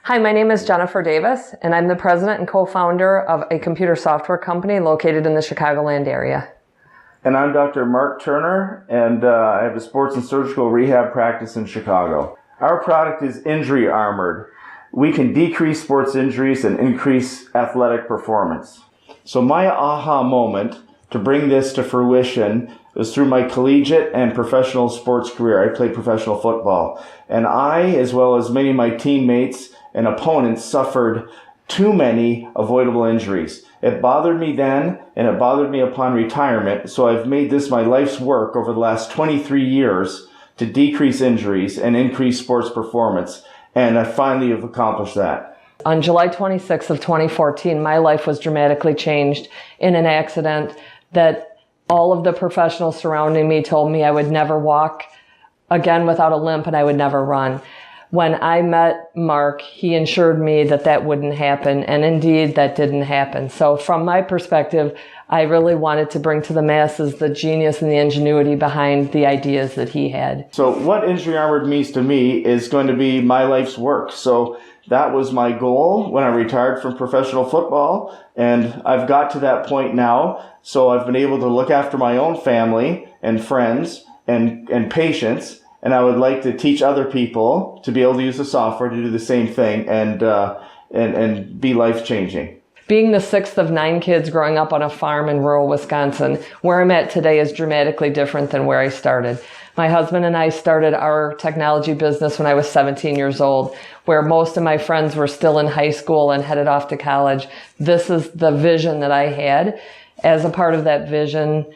Hi, my name is Jennifer Davis, and I'm the president and co-founder of a computer software company located in the Chicagoland area. And I'm Dr. Mark Turner, and I have a sports and surgical rehab practice in Chicago. Our product is injury armored. We can decrease sports injuries and increase athletic performance. So my aha moment to bring this to fruition was through my collegiate and professional sports career. I played professional football, and I, as well as many of my teammates and opponents, suffered too many avoidable injuries. It bothered me then, and it bothered me upon retirement, so I've made this my life's work over the last 23 years to decrease injuries and increase sports performance, and I finally have accomplished that. On July 26th of 2014, my life was dramatically changed in an accident that all of the professionals surrounding me told me I would never walk again without a limp and I would never run. When I met Mark, he assured me that that wouldn't happen, and indeed that didn't happen. So from my perspective, I really wanted to bring to the masses the genius and the ingenuity behind the ideas that he had. So what Injury Armored means to me is going to be my life's work. So that was my goal when I retired from professional football, and I've got to that point now. So I've been able to look after my own family and friends and patients. And I would like to teach other people to be able to use the software to do the same thing and be life-changing. Being the sixth of 9 kids growing up on a farm in rural Wisconsin, where I'm at today is dramatically different than where I started. My husband and I started our technology business when I was 17 years old, where most of my friends were still in high school and headed off to college. This is the vision that I had. As a part of that vision,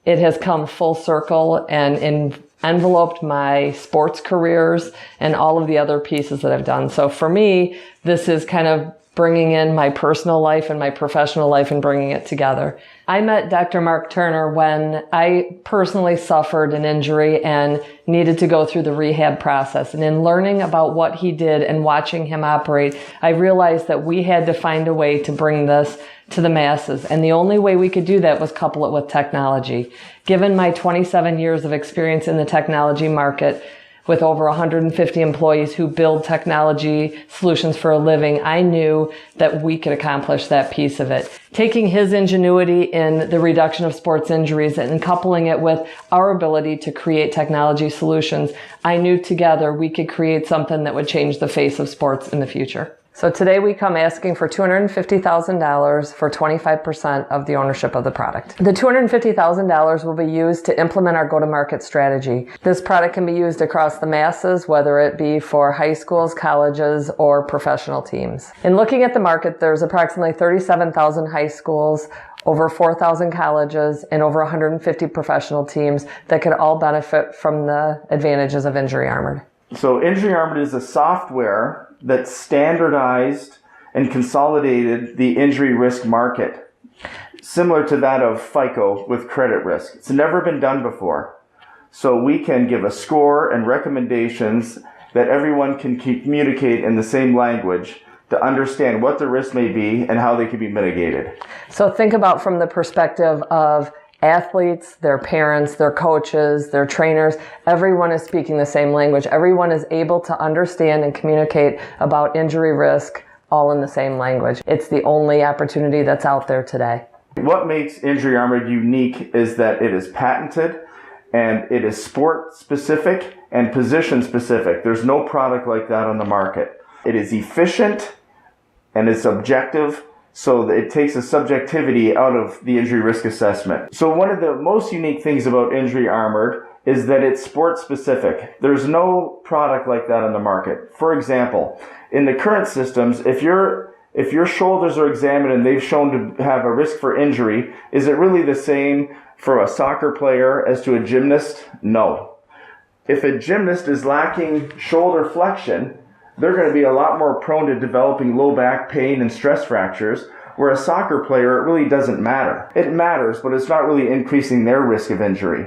it has come full circle and enveloped my sports careers and all of the other pieces that I've done. So for me, this is kind of bringing in my personal life and my professional life and bringing it together. I met Dr. Mark Turner when I personally suffered an injury and needed to go through the rehab process. And in learning about what he did and watching him operate, I realized that we had to find a way to bring this to the masses. And the only way we could do that was couple it with technology. Given my 27 years of experience in the technology market, with over 150 employees who build technology solutions for a living, I knew that we could accomplish that piece of it. Taking his ingenuity in the reduction of sports injuries and coupling it with our ability to create technology solutions, I knew together we could create something that would change the face of sports in the future. So today we come asking for $250,000 for 25% of the ownership of the product. The $250,000 will be used to implement our go-to-market strategy. This product can be used across the masses, whether it be for high schools, colleges, or professional teams. In looking at the market, there's approximately 37,000 high schools, over 4,000 colleges, and over 150 professional teams that could all benefit from the advantages of Injury Armored. So Injury Armored is a software that standardized and consolidated the injury risk market, similar to that of FICO with credit risk. It's never been done before. So we can give a score and recommendations that everyone can communicate in the same language to understand what the risk may be and how they can be mitigated. So think about from the perspective of athletes, their parents, their coaches, their trainers, everyone is speaking the same language. Everyone is able to understand and communicate about injury risk all in the same language. It's the only opportunity that's out there today. What makes Injury Armored unique is that it is patented and it is sport specific and position specific. There's no product like that on the market. It is efficient and it's objective, so that it takes the subjectivity out of the injury risk assessment. So one of the most unique things about Injury Armored is that it's sport specific. There's no product like that on the market. For example, in the current systems, if your shoulders are examined and they've shown to have a risk for injury, is it really the same for a soccer player as to a gymnast? No. If a gymnast is lacking shoulder flexion, they're going to be a lot more prone to developing low back pain and stress fractures, where a soccer player, it really doesn't matter. It matters, but it's not really increasing their risk of injury.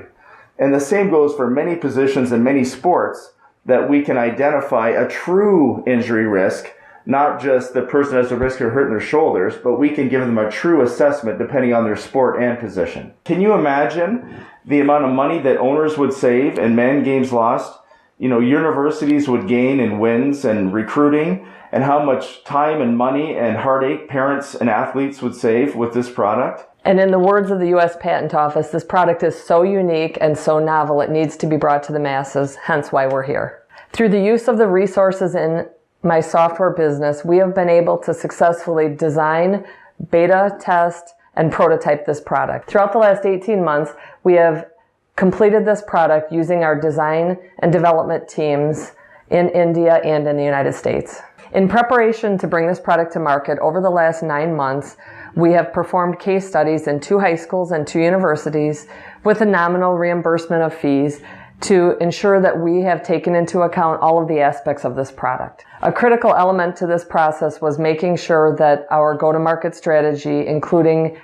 And the same goes for many positions in many sports, that we can identify a true injury risk, not just the person has a risk of hurting their shoulders, but we can give them a true assessment depending on their sport and position. Can you imagine the amount of money that owners would save and man games lost universities would gain in wins and recruiting, and how much time and money and heartache parents and athletes would save with this product. And in the words of the U.S. Patent Office, this product is so unique and so novel it needs to be brought to the masses, hence why we're here. Through the use of the resources in my software business, we have been able to successfully design, beta test, and prototype this product. Throughout the last 18 months, we have completed this product using our design and development teams in India and in the United States. In preparation to bring this product to market over the last 9 months, we have performed case studies in 2 high schools and 2 universities with a nominal reimbursement of fees to ensure that we have taken into account all of the aspects of this product. A critical element to this process was making sure that our go-to-market strategy, including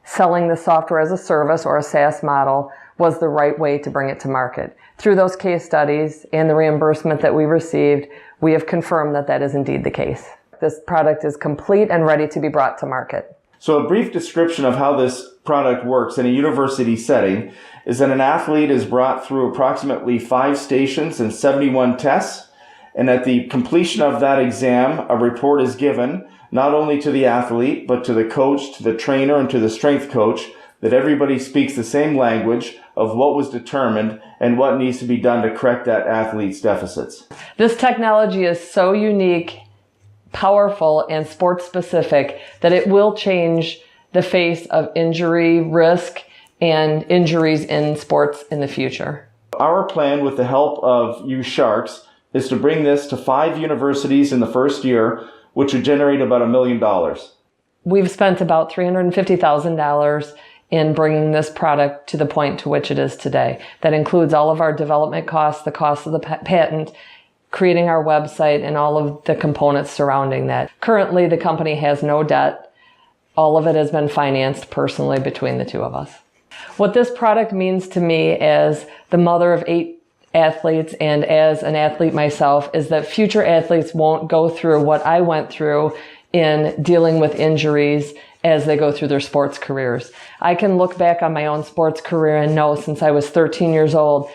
selling the software as a service or a SaaS model, was the right way to bring it to market. Through those case studies and the reimbursement that we received, we have confirmed that that is indeed the case. This product is complete and ready to be brought to market. So a brief description of how this product works in a university setting is that an athlete is brought through approximately 5 stations and 71 tests, and at the completion of that exam, a report is given not only to the athlete, but to the coach, to the trainer, and to the strength coach, that everybody speaks the same language of what was determined and what needs to be done to correct that athlete's deficits. This technology is so unique, powerful, and sports specific that it will change the face of injury risk and injuries in sports in the future. Our plan, with the help of you Sharks, is to bring this to 5 universities in the first year, which would generate about $1 million. We've spent about $350,000 in bringing this product to the point to which it is today. That includes all of our development costs, the cost of the patent, creating our website, and all of the components surrounding that. Currently, the company has no debt. All of it has been financed personally between the 2 of us. What this product means to me as the mother of 8 athletes and as an athlete myself is that future athletes won't go through what I went through in dealing with injuries as they go through their sports careers. I can look back on my own sports career and know since I was 13 years old,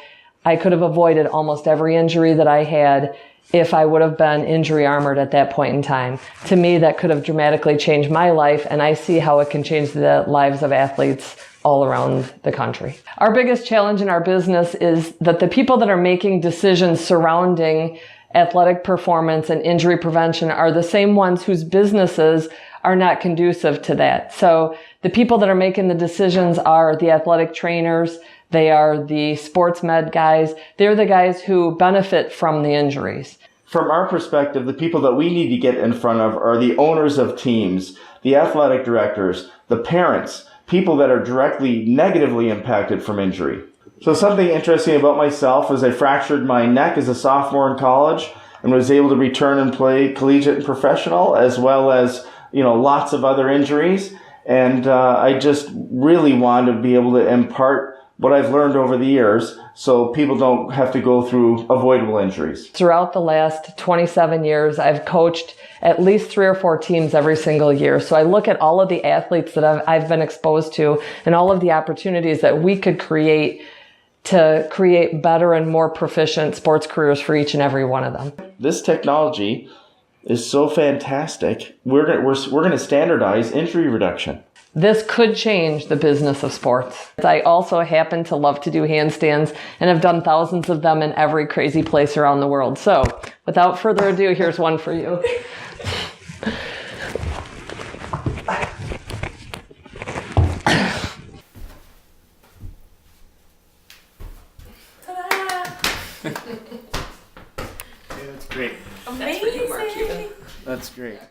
I could have avoided almost every injury that I had if I would have been injury armored at that point in time. To me, that could have dramatically changed my life, and I see how it can change the lives of athletes all around the country. Our biggest challenge in our business is that the people that are making decisions surrounding athletic performance and injury prevention are the same ones whose businesses are not conducive to that. So the people that are making the decisions are the athletic trainers, they are the sports med guys, they're the guys who benefit from the injuries. From our perspective, the people that we need to get in front of are the owners of teams, the athletic directors, the parents, people that are directly negatively impacted from injury. So something interesting about myself is I fractured my neck as a sophomore in college and was able to return and play collegiate and professional, as well as lots of other injuries. And I just really want to be able to impart what I've learned over the years so people don't have to go through avoidable injuries. Throughout the last 27 years, I've coached at least 3 or 4 teams every single year. So I look at all of the athletes that I've been exposed to and all of the opportunities that we could create to create better and more proficient sports careers for each and every one of them. This technology is so fantastic. We're going to standardize injury reduction. This could change the business of sports. I also happen to love to do handstands and have done thousands of them in every crazy place around the world. So without further ado, here's one for you. That's great. Amazing. That's great.